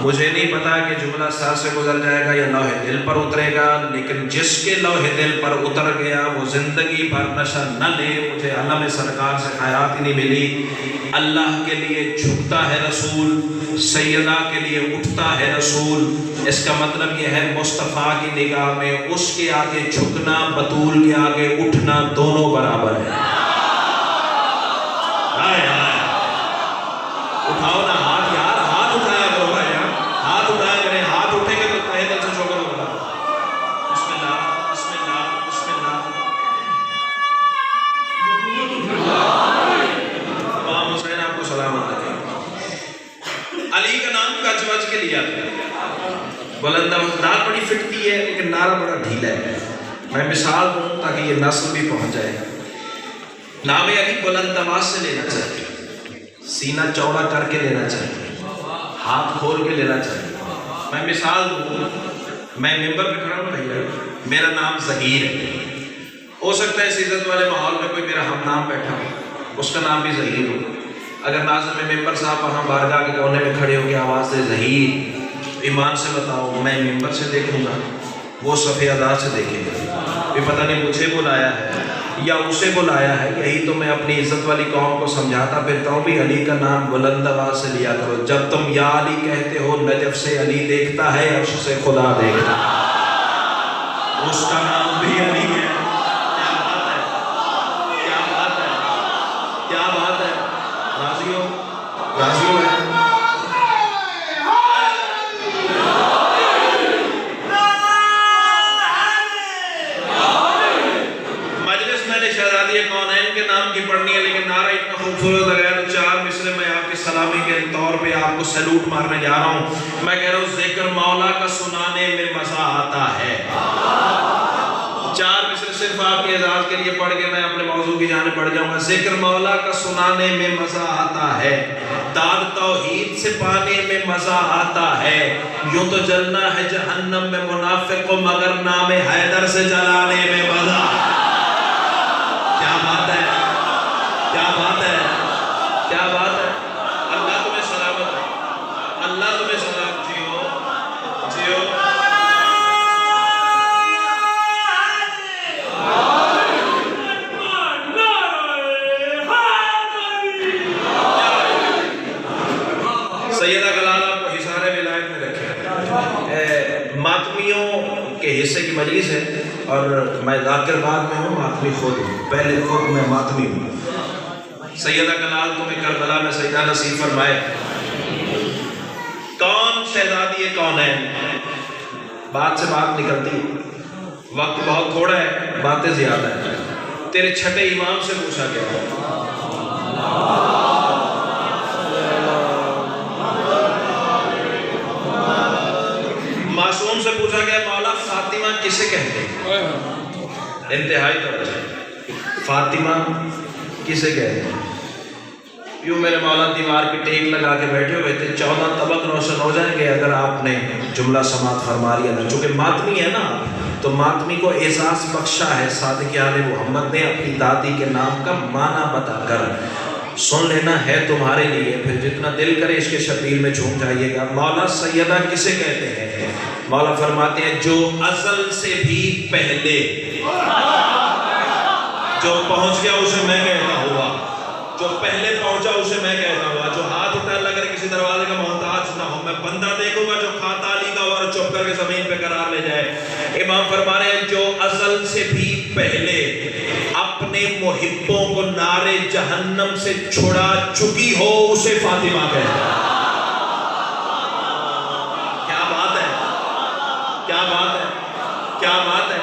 مجھے نہیں پتا کہ جملہ سر سے گزر جائے گا یا لوح دل پر اترے گا، لیکن جس کے لوح دل پر اتر گیا وہ زندگی بھر نشہ نہ لے۔ مجھے علم سرکار سے خیرات ہی نہیں ملی۔ اللہ کے لیے جھکتا ہے رسول، سیدہ کے لیے اٹھتا ہے رسول۔ اس کا مطلب یہ ہے مصطفیٰ کی نگاہ میں اس کے آگے جھکنا، بطول کے آگے اٹھنا دونوں برابر ہے۔ اٹھاؤ نا ہاتھ یار، ہاتھ اٹھایا کرو بھائی یار، ہاتھ اٹھایا کریں، ہاتھ اٹھیں گے تو تہہ دل سے شکر ہوگا۔ بسم اللہ بسم اللہ بسم اللہ۔ امام حسین آپ کو سلامت رکھے۔ علی کا نام کچ وچ کے لیا تھا، بلند نعت بڑی فٹتی ہے لیکن نعرہ بڑا ڈھیلا ہے۔ میں مثال دوں تاکہ یہ نسل بھی پہنچ جائے۔ نام علی بلند آواز سے لینا چاہیے، سینہ چوڑا کر کے لینا چاہیے، ہاتھ کھول کے لینا چاہیے۔ میں مثال دوں، میں ممبر پہ کھڑا ہوں بھیا، میرا نام ظہیر ہے، ہو سکتا ہے اس عزت والے ماحول میں کوئی میرا ہم نام بیٹھا ہو، اس کا نام بھی ظہیر ہو۔ اگر ناظم ممبر صاحب وہاں بارگاہ کے کونے میں کھڑے ہو کے آواز دے ظہیر، ایمان سے بتاؤ میں ممبر سے دیکھوں گا، وہ صفحہ ادا سے دیکھیں گا، یہ پتہ نہیں مجھے بلایا ہے یا اسے بلایا ہے۔ یہی تو میں اپنی عزت والی قوم کو سمجھاتا پھرتا ہوں بھی علی کا نام بلند آواز سے لیا کرو۔ جب تم یا علی کہتے ہو نجف سے علی دیکھتا ہے، عرش سے خدا دیکھتا ہے، اس کا نام بھی علی ہے۔ کیا بات ہے، کیا بات ہے، کیا بات ہے، راضی ہو، راضی ہو ہے۔ شہزادی کونین کے نام کی پڑھنی ہے لیکن نعرہ اتنا خوبصورت لگا ہے تو چار مصرے میں آپ کی سلامی کے طور پہ آپ کو سیلوٹ مارنے جا رہا ہوں۔ میں کہہ رہا ہوں ذکر مولا کا سنانے میں مزہ آتا ہے۔ چار مصرے صرف آپ کے اعزاز کے لیے پڑھ کے میں اپنے موضوع کی جانب بڑھ جاؤں گا۔ ذکر مولا کا سنانے میں مزہ آتا ہے، داد توحید سے پانے میں مزہ آتا ہے، یوں تو جلنا ہے جہنم میں منافق کو مگر نام حیدر سے جلانے میں مزہ آتا ہے۔ کیا بات ہے، کیا بات ہے، کیا بات ہے۔ اللہ تمہیں سلامت ہے، اللہ تمہیں سلامت، جیو جیو۔ سیدہ کلال آپ کو حصار ولایت میں رکھے۔ ماتمیوں کے حصے کی مجلس ہے اور میں ذاکر بعد میں ہوں، ماتمی خود ہوں، پہلے خود میں ماتمی ہوں۔ سیدہ کلال تمہیں کربلا میں سجدہ نصیب فرمائے۔ کون شہزادی کونین؟ بات سے بات نکلتی، وقت بہت تھوڑا ہے، باتیں زیادہ ہیں۔ تیرے چھٹے امام سے پوچھا گیا، معصوم سے پوچھا گیا مولا فاطمہ کسے کہتے ہیں؟ انتہائی توجہ، فاطمہ کسے کہتے ہیں؟ یوں میرے مولا دیوار کی ٹیک لگا کے بیٹھے ہوئے تھے، 14 طبق روشن ہو جائیں گے اگر آپ نے جملہ سماعت فرما لیا نا۔ چونکہ ماتمی ہے نا تو ماتمی کو اعزاز بخشا ہے صادق آل محمد نے اپنی دادی کے نام کا معنی بتا کر۔ سن لینا ہے تمہارے لیے، پھر جتنا دل کرے اس کے شبیل میں جھوم جائیے گا۔ مولا سیدہ کسے کہتے ہیں؟ مولا فرماتے ہیں جو ازل سے بھی پہلے، جو پہنچ گیا اسے میں کہتا ہوا، جو پہلے پہنچا اسے میں کہتا ہوا، جو ہاتھ اٹھا اللہ کرے کسی دروازے کا محتاج نہ ہو، میں بندہ دیکھوں گا جو کھاتا علی کا اور چپ کر کے زمین پہ قرار لے جائے۔ امام فرما رہے ہیں جو ازل سے بھی پہلے اپنے محبوں کو نارے جہنم سے چھڑا چکی ہو اسے فاطمہ کہتا ہے۔ کیا بات ہے، کیا بات ہے، کیا بات ہے۔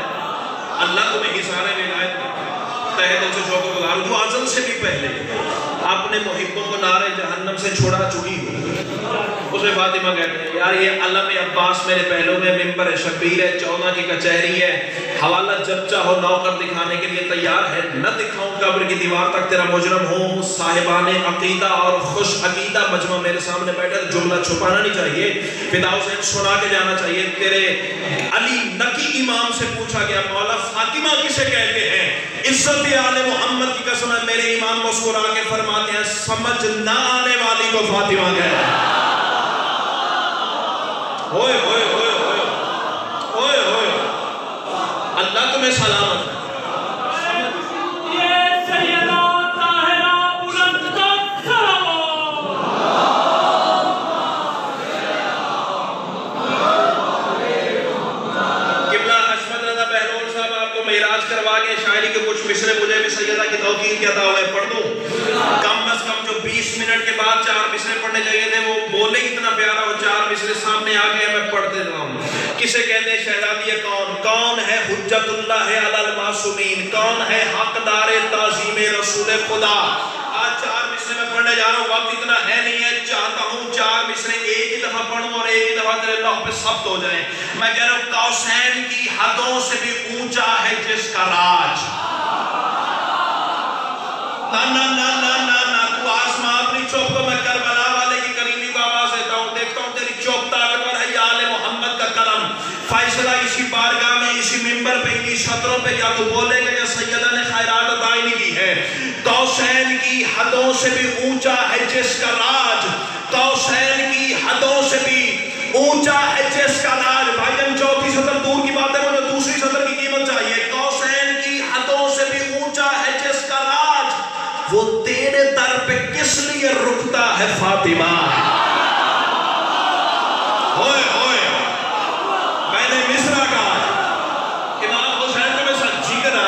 اللہ تمہیں حصار ولایت میں تہہ دل سے شوق و گزار، جو ازل سے بھی پہلے اپنے محبوں کو نارے جہنم سے چھوڑا چکی ہو اسے فاطمہ کہتے ہیں۔ یار یہ علم عباس میرے پہلو میں، ممبر شبیر ہے، 14 کی کچہری ہے، حوالہ جب چاہو نوکر دکھانے کے لیے تیار ہے، نہ دکھاؤں قبر کی دیوار تک تیرا مجرم ہوں۔ صاحبان عقیدہ اور خوش عقیدہ مجمع میرے سامنے بیٹھا، جملہ چھپانا نہیں چاہیے، فدا حسین سنا کے جانا چاہیے۔ تیرے علی نقی امام سے پوچھا گیا مولا فاطمہ کسے کہتے ہیں؟ عزت آل محمد کی قسم ہے میرے امام مسکرا کے فرماتے ہیں سمجھ نہ آنے والی کو فاطمہ کہتے ہیں۔ اللہ تمہیں سلامت رکھے۔ کروا کے شاعری کے کچھ مصرے مجھے بھی سیدہ کی توقیر کے عطا ہوئے پڑھ دوں، کم از کم جو 20 منٹ کے بعد 4 مصرے پڑھنے چاہیے تھے وہ بولے اتنا پیارا، وہ 4 مصرے سامنے آ گئے، میں پڑھ دیتا ہوں۔ کسے کہتے ہیں شہزادی کون؟ کون ہے حجت اللہ علی المعصومین؟ کون ہے حقدار تعظیم رسول خدا؟ آج 4 مصرے میں پڑھنے جا رہا ہوں، وقت اتنا ہے نہیں ہے، چاہتا ہوں 4 مصرے ایک ہی دفعہ پڑھوں اور ایک ہی دفعہ تیرے لوح پہ ثبت ہو جائیں۔ میں کہہ رہا ہوں قوسین کی حدوں سے بھی اونچا ہے جس کا راج۔ نا تو آسمان اپنی چوک کو، میں کربلا والے کی کریمی کو آواز دیتا ہوں، دیکھتا ہوں تیری چوک طاقتور ہے، یا آل محمد کا کرم فیصلہ اسی بارگاہ میں، اسی منبر پہ، انہی شطروں پہ، یا تو بولے گا یا سیدہ نے خیرات عطا ہی نہیں کی ہے۔ قوسین کی حدوں سے بھی اونچا ہے جس کا راج، قوسین کی حدوں سے بھی اونچا ہے جس کا راج۔ بھائی جان 4تھی سطر دور کی بات ہے، مجھے دوسری سطر کی قیمت چاہیے۔ قوسین کی حدوں سے بھی اونچا ہے جس کا راج، وہ تیرے در پہ کس لیے رکتا ہے فاطمہ؟ ہوئے ہوئے میں نے مصرع کہا امام حسین کو میں ساتھ جیگرہ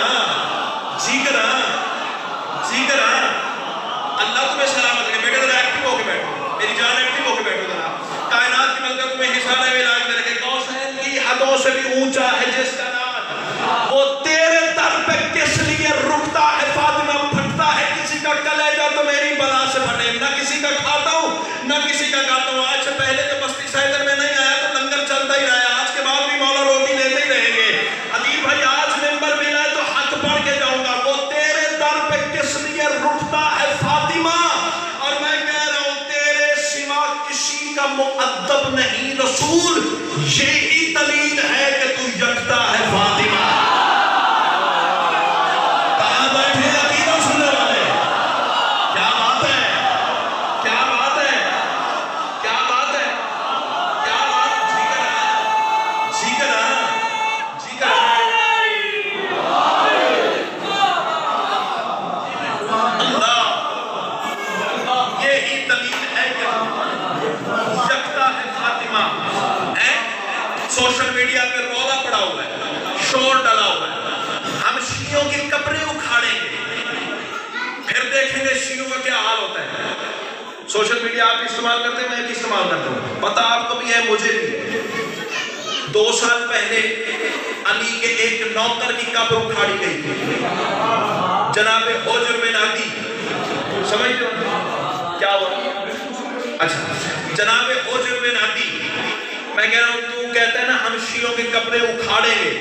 اللہ تمہیں سلامت رکھے۔ بیٹے ذرا ایکٹیو ہو کے بیٹھو، میری جان ایکٹیو ہو کے بیٹھو ذرا۔ کائنات کی ملکہ تمہیں حصہ علاج میں رکھے۔ قوسین کی حدوں سے بھی اونچا ہے جس کا راج، وہ تیرے در پہ کس لیے رکتا ہے فاطمہ؟ پھٹتا ہے کسی کا کلیجہ تو میری بلا سے پھٹے، نہ کسی کا کھاتا ہوں نہ کسی کا کھاتا ہوں۔ آج سے پہلے تو بستی سیدر میں نہیں آیا تو لنگر چلتا ہی رہا، آج کے بعد بھی مولا روٹی لیتے ہی رہیں گے۔ عدیل بھائی آج ممبر ملا ہے تو حق پڑھ کے جاؤں گا، وہ تیرے در پہ کس لیے رکتا ہے فاطمہ؟ اور میں کہہ رہا ہوں تیرے سوا کسی کا مؤدب نہیں رسول، یہی دلیل ہے کہ تو یکتا ہے فاطمہ۔ کہاں بیٹھے عقیدہ سننے والے؟ کیا بات ہے، کیا بات ہے، کیا بات ہے، کیا بات؟ جی کرا اللہ، یہی دلیل ہے کہ یکتا ہے فاطمہ۔ سوشل میڈیا پہ رولا پڑا ہوا ہے، شور ڈلا ہوا ہے، ہم شیعوں کی قبریں اکھاڑیں گے، پھر دیکھیں گے شیعوں کا کیا حال ہوتا ہے۔ سوشل میڈیا آپ استعمال کرتے ہیں، میں بھی استعمال کرتا ہوں، پتہ آپ کو بھی ہے مجھے بھی۔ 2 سال پہلے علی کے ایک نوکر کی قبر اکھاڑی گئی تھی، جناب حجر بن عدی، سمجھتے ہو کیا ہوا؟ اچھا جناب حجر بن عدی، میں کہہ رہا ہوں تو کہتا ہے نا ہم شیعوں کی قبریں اکھاڑیں گے،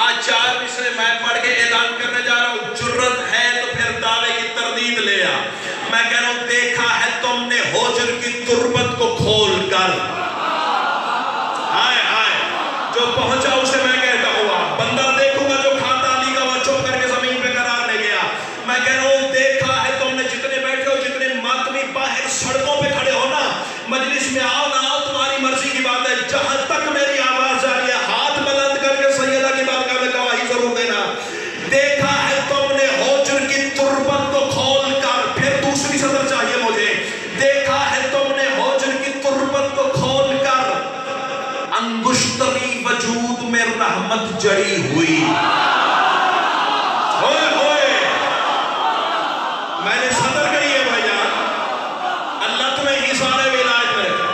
آج 4 مصرے میں پڑھ کے اعلان کرنے جا رہا ہوں، جرت ہے تو پھر دعوے کی تردید لے آ۔ میں کہہ رہا ہوں دیکھا ہے تم نے حجر کی تربت کو کھول کر، ہائے ہائے جو پہنچا اسے میں کہتا ہوا، بندہ دیکھوں گا جو کھاتا علی کا وہ چپ کر کے زمین پہ قرار لے گیا۔ میں کہہ رہا ہوں دیکھا ہے تم نے جتنے بیٹھے ہو، جتنے ماتمی باہر سڑکوں پہ کھڑے ہو نا، مجلس میں آؤ نہ آؤ تمہاری مرضی کی بات ہے، جہاں تک میری آواز جا رہی ہے ہاتھ بلند کر کے سیدہ کی بارگاہ میں گواہی ضرور دینا۔ دیکھا ہے تم نے حجر کی تربت کو کھول کر، پھر دوسری سطر چاہیے مجھے، دیکھا ہے تم نے حجر کی تربت کو کھول کر، انگشتری وجود میں رحمت جڑی ہوئی۔ ہوئے ہوئے میں نے صدر کری ہے بھائی جان، اللہ تمہیں حصار ولایت میں رکھے۔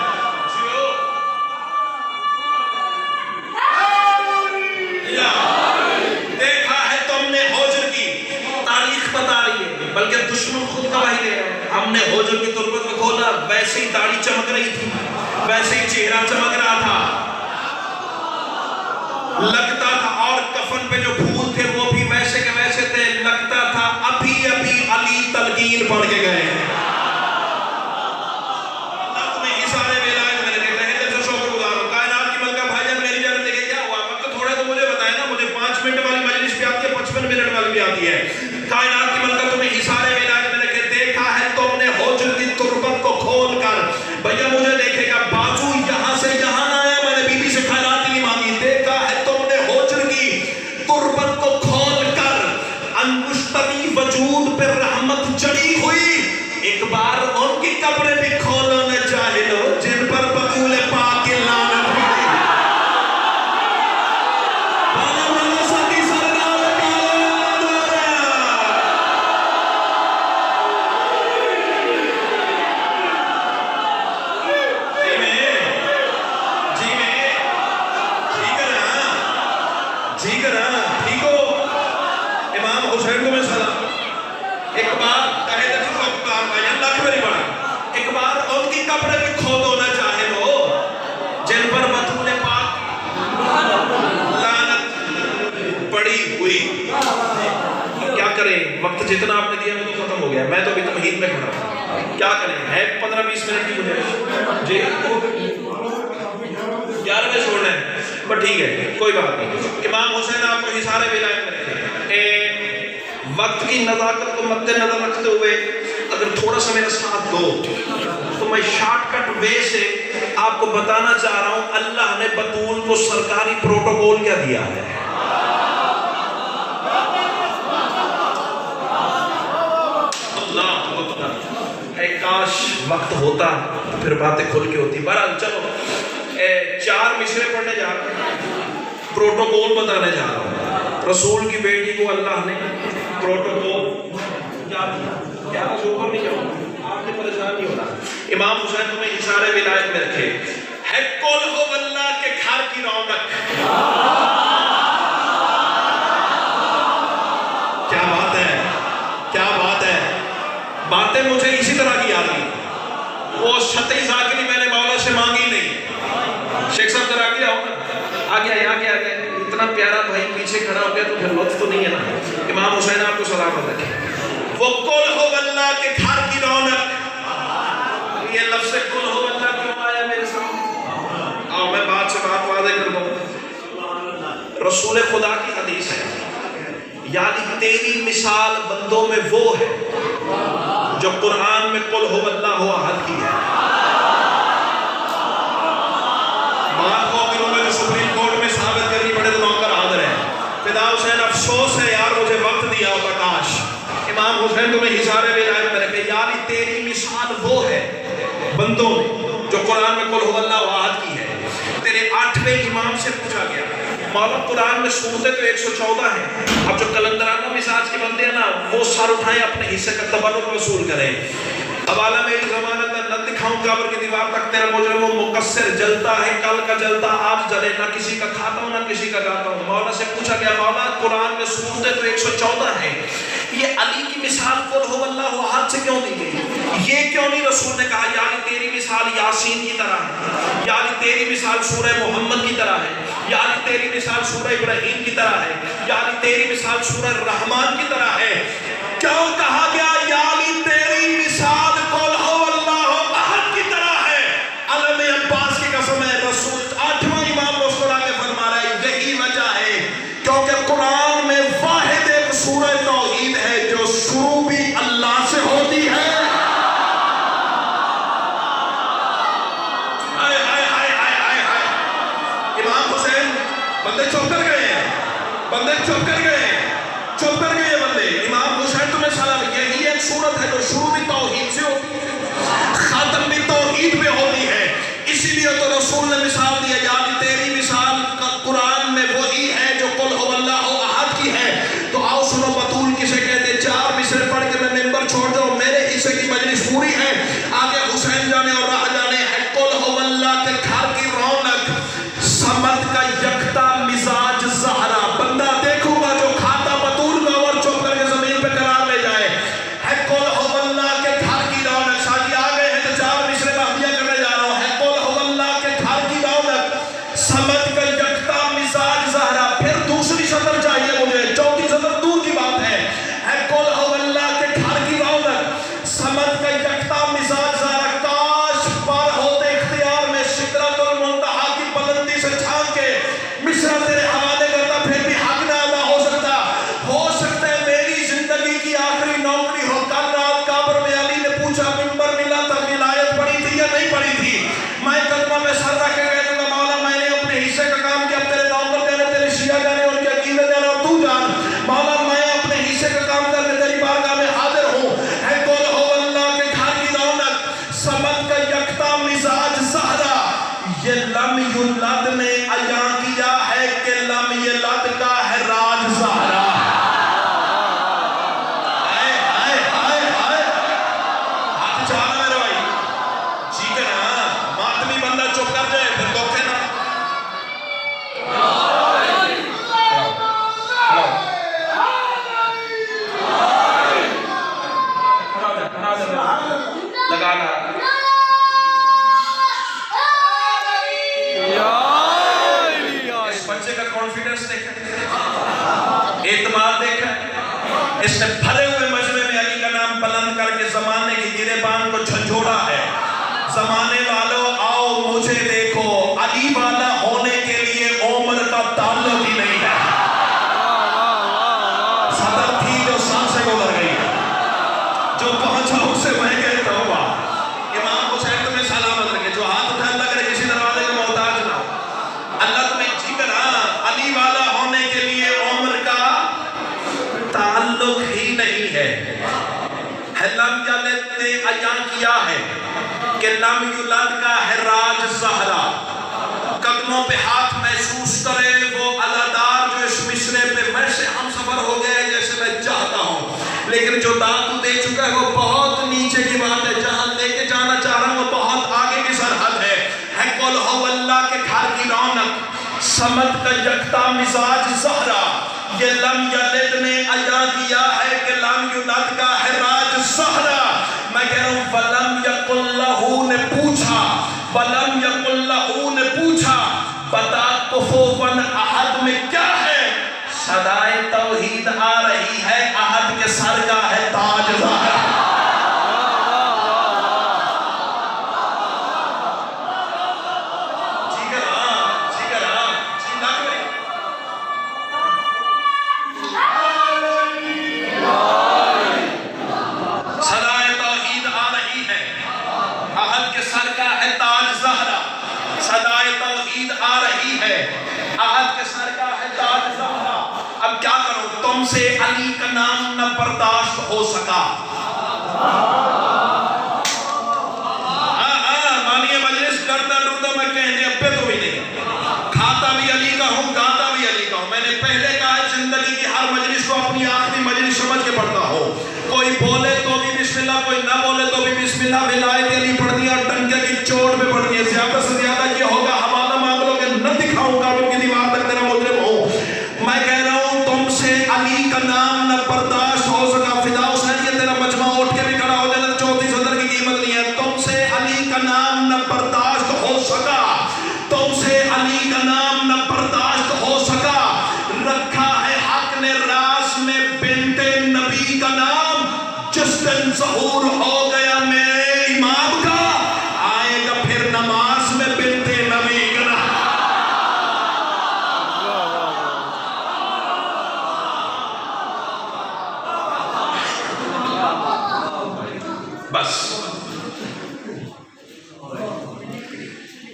دیکھا ہے تم نے حجر کی، تاریخ بتا رہی ہے، بلکہ دشمن خود گواہی دے رہے ہیں، ہم نے حجر کی تربت کو کھولا، ویسے ہی داڑھی چمک رہی تھی، ویسے ہی چہرہ چمک رہا تھا، لگتا تھا، اور کفن پہ جو پھول تھے وہ بھی ویسے کے ویسے تھے، لگتا تھا ابھی ابھی علی تلقین پڑھ کے گئے ہیں۔ اللہ تمہیں حصار ولایت میں رکھے، تہہ دل سے شکر گزار ہوں۔ کائنات کی ملکہ بھائی جان میری جان دیکھے کیا ہوا، وقت تھوڑا تو مجھے بتائے نا، مجھے 5 منٹ والی مجلس بھی آتی ہے، 55 منٹ والی بھی آتی ہے۔ کائنات کی ملکہ تمہیں حصار ولایت میں رکھے، دیکھا ہے تم نے حجر کی تربت کو کھول کر، بھیا مجھے دیکھے گا بازو یہاں سے یہاں نہ آیا، میں نے بی بی سے خیرات نہیں مانگی، دیکھا ہے تم نے حجر کی تربت ایک بار کہے تو وقت بار بھائی اللہ کی بڑی بڑا ایک بار ان کی قبر بھی کھود ہونا چاہے وہ جن پر بطول پاک لعنت پڑی ہوئی. کیا کریں وقت جتنا آپ نے دیا وہ تو ختم ہو گیا. میں تو ابھی تمہید میں کھڑا ہوں. کیا کریں ہے 15-20 منٹ کی مجھے جی 11 میں چھوڑنا ہے پر ٹھیک ہے کوئی بات نہیں. امام حسین آپ کو حصار ولایت میں رکھے. وقت کی نزاکت کو مد نظر رکھتے ہوئے اگر تھوڑا سا میرا ساتھ دو تو میں شارٹ کٹ وے سے آپ کو بتانا چاہ رہا ہوں اللہ نے بطول کو سرکاری پروٹوکول کیا دیا ہے. کاش وقت ہوتا پھر باتیں کھل کے ہوتی. بہرحال چلو 4 مشرے پڑھنے جا رہا ہوں پروٹوکول بتانے جا رہا ہوں. رسول کی بیٹی کو اللہ نے پروٹوکول کیا شوکر نہیں جاؤں آپ نے پریشان نہیں ہونا. امام حسین تمہیں حصار ولایت میں رکھے ہے کل ہو اللہ کے گھر کی رونق. کیا بات ہے کیا بات ہے. باتیں مجھے اسی طرح کی آ رہی وہ شتعی ذاکری میں نے مولا سے مانگی نہیں. شیخ صاحب ذرا آگے آؤ نا آگے آگے اتنا پیارا بھائی پیچھے کھڑا ہو گیا تو پھر لطف تو نہیں ہے نا. امام حسین آپ کو سلامت رکھے. وہ کل ہو اللہ کے گھر کی رونق. یہ لفظ کل ہو اللہ کیوں آیا میرے سامنے؟ آؤ میں بات سے بات واضح کر دوں. رسول خدا کی حدیث ہے یعنی تیری مثال بندوں میں وہ ہے جو قرآن میں قل ہو اللہ احد کی ہے. بات کو اگر میں جو سپریم کورٹ میں ثابت کرنی پڑے تو نوکر حاضر ہے. فدا حسین افسوس ہے یار مجھے وقت دیا ہوتا کاش. امام حسین تمہیں حصار ولایت میں رکھے یعنی تیری مثال وہ ہے بندوں میں جو قرآن میں قل ہو اللہ احد کی ہے. تیرے 8ویں امام سے پوچھا گیا مولا قرآن میں صورتیں تو 114 ہیں اب جو کلندرانہ مزاج کے بندے ہیں نا وہ سر اٹھائیں اپنے حصے کا تبرک وصول کریں. حوالہ میری ضمانت نہ دکھاؤں قبر کی دیوار تک تیرا مجرم و مقصر جلتا ہے کل کا جلتا آج جلے نہ کسی کا کھاتا ہوں نہ کسی کا گاتا ہوں. مولا سے پوچھا گیا مولا قرآن میں صورتیں تو 114 ہیں یہ علی کی مثال قل ہو اللہ احد سے کیوں دی گئی؟ یہ کیوں نہیں رسول نے کہا یعنی تیری مثال یاسین کی طرح ہے یعنی تیری مثال سورہ محمد کی طرح ہے یعنی تیری مثال سورہ ابراہیم کی طرح ہے یعنی تیری مثال سورہ رحمان کی طرح ہے. کیوں کہا گیا یعنی تیری مثال قل ہو اللہ احد کی طرح ہے؟ علم عباس کی قسم ہے رسول 8واں امام رسول اللہ کے فرما رہا ہے یہی وجہ ہے کیونکہ قرآن میں واحد ایک سورہ توحید ہے جو شروع بھی اللہ سے ہوتی ہے. امام حسین بندے چپ کر گئے بندے چپ کر گئے بندے. امام حسین تمہیں سلام یہی ایک صورت ہے جو شروع بھی توحید سے ہوتی ہے خاتم بھی توحید میں ہوتی ہے. اسی لیے تو رسول نے مثال دیا یعنی تیری مثال قرآن میں وہی ہے جو قل ہو اللہ احد کی ہے. تو آؤ سنو بطول کسے کہتے 4 مصرے پڑھ کے میں ممبر چھوڑ جاؤں میرے حصے کی مجلس پوری ہے. آگے حسین جانے اور راہ جانے ہے قل ہو اللہ کے گھر کی رونق سمت کا یکتا مزاج زہرا. بندہ دیکھوں گا جو کھاتا بطول کو اور چپ کر کے زمین پہ قرار لے جائے ہے قل ہو اللہ کے گھر کی رونق. شادی آ گئے ہیں تو 4 مصرے بہدیہ کرنے جا رہا ہوں ہے قل ہو اللہ کے گھر کی رونق سمت کا یکتا مزاج زہرا. پھر دوسری سطر چاہیے مجھے 4تھی سطر دور کی بات ہے قل ہو اللہ کے گھر کی رونق سمت کا یکتا مزاج زہرا. کاش پر ہوتے اختیار میں سدرۃ المنتہا کی بلندی سے چھان کے مصرع تیرے حوالے کرتا پھر بھی حق نہ ادا ہو سکتا ہے میری زندگی کی آخری نوکری ہو. کل رات قبر میں علی نے پوچھا منبر ملا تھا ولایت پڑی تھی یا نہیں پڑی تھی؟ میں قدمہ میں سر رکھ کے کہہ دوں گا مولا میں نے اپنے حصے کا کام کیا. تیرے نوکر جانے تیرے شیعہ جانے ان کے عقیدے جانے اور تو جان مولا میں اپنے حصے کا کام کرنے تیری بارگاہ میں حاضر ہوں ہے قل ہو اللہ کے گھر کی رونق سمت کا یکتا مزاج زہرا. یہ لم یولد نے عیاں کیا ہے کہ لم یلد کا ہے راج زہرا. ہاتھ چاہنا میرے بھائی ٹھیک ہے نا ماتمی بندہ چپ کر جائے پھر دکھے نا. اس نے بھرے ہوئے مجمع میں علی کا نام بلند کر کے زمانے کی گریبان کو جھنجھوڑا ہے. زمانے والوں آؤ مجھے دیکھو، علی والا ہونے کے لیے عمر کا تعلق ہی نہیں ہے. صدر تھی جو سانسیں گزر گئی، جو پہنچا اسے میں کہتا ہوں امام حسین تمہیں سلامت رکھے. جو ہاتھ اٹھا اللہ کرے کسی دروازے کا محتاج نہ ہو. اللہ تمہیں جگر علی والا ہونے کے لیے عمر کا تعلق ہی نہیں ہے. لم یلد نے عیاں کیا ہے کہ لم یولد کا ہے راج زہرا. قدموں پہ ہاتھ محسوس کرے وہ علادار جو اس مصرے پہ ویسے ہم سفر ہو گئے جیسے میں چاہتا ہوں، لیکن جو داد تو دے چکا ہے وہ بہت نیچے کی بات ہے. جہاں لے کے جانا چاہ رہا ہوں وہ بہت آگے کی سرحد ہے. قل ہو اللہ کے گھر کی رونق، سمت کا یکتا مزاج زہرا. یہ لم یلد نے عیاں کیا ہے کہ لم یولد کا ہے راج زہرا. میں کہہ رہا ہوں ولم یقل لہو نے پوچھا، ولم یقل لہو نے پوچھا بتا کفوفن احد میں کیا ہے. صدائے توحید آ رہی ہے، احد کے سر کا ہے تاج زہرا. اب کیا کرو، تم سے علی کا نام نہ برداشت ہو سکا. مانیے مجلس کرتا ڈرتا میں کہنے ابے تو بھی نہیں، کھاتا بھی علی کا ہوں، گاتا بھی علی کا ہوں. میں نے پہلے کہا زندگی کی ہر مجلس کو اپنی آخری مجلس سمجھ کے پڑھتا ہوں. کوئی بولے تو بھی بسم اللہ، کوئی نہ بولے تو بھی بسم اللہ. ولایت علی پڑھ دیا ڈنکے کی چوٹ پہ پڑھ دیا. زیادہ سے زیادہ یہ ہوگا حوالہ مانگ لو کہ نہ دکھاؤں گا ان کی دیوار تک تیرا مجرم ہوں. میں کہہ رہا ہوں تم سے علی کا نام نہ برداشت ہو سکا. فدا حسین یہ تیرا مجمع اٹھ کے بھی کھڑا ہو جانا، 34 صدر کی قیمت نہیں ہے. تم سے علی کا نام نہ برداشت ہو سکا، تم سے علی کا نام نہ برداشت ہو سکا. رکھا ہے حق نے راز میں بنت نبی کا نام. جس دن ظہور ہو گیا میرے امام کا، آئے گا پھر نماز میں بنت نبی کا نام. بس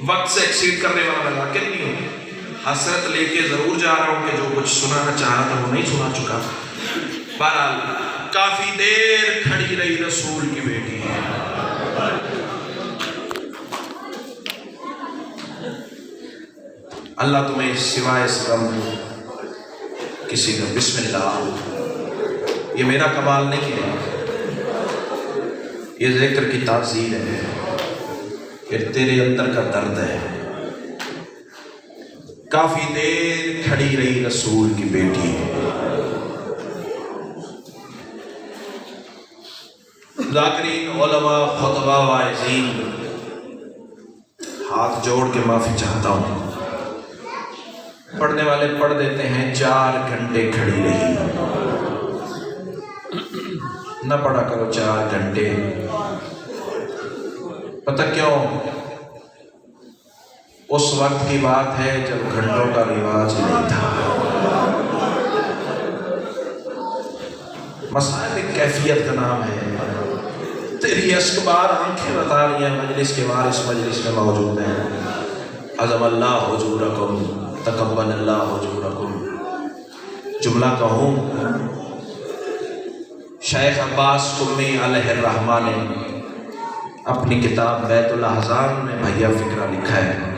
وقت سے ایکسیڈ کرنے والا میں واقع نہیں ہوں. حسرت لے کے ضرور جا رہا ہوں کہ جو کچھ سنانا چاہ رہا تھا وہ نہیں سنا چکا. بہرحال کافی دیر کھڑی رہی رسول کی بیٹی. اللہ تمہیں سوائے اس غم کسی کا بسم اللہ، یہ میرا کمال نہیں ہے، یہ ذکر کی تاثیر ہے کہ تیرے اندر کا درد ہے. کافی دیر کھڑی رہی رسول کی بیٹی. ذاکرین، علماء، خطبہ، واعظین، ہاتھ جوڑ کے معافی چاہتا ہوں. پڑھنے والے پڑھ دیتے ہیں 4 گھنٹے کھڑی رہی. نہ پڑھا کرو 4 گھنٹے. پتہ کیوں؟ اس وقت کی بات ہے جب گھنٹوں کا رواج نہیں تھا. مسائل کیفیت کا نام ہے. تیری اسکبار آنکھیں بتا رہی ہیں مجلس کے وارث مجلس میں موجود ہیں. عظم اللہ حضورکم، تقبل اللہ حضورکم. جملہ کہوں، شیخ عباس قمی علیہ الرحمہ نے اپنی کتاب بیت الاحزان میں بھیا فکرہ لکھا ہے.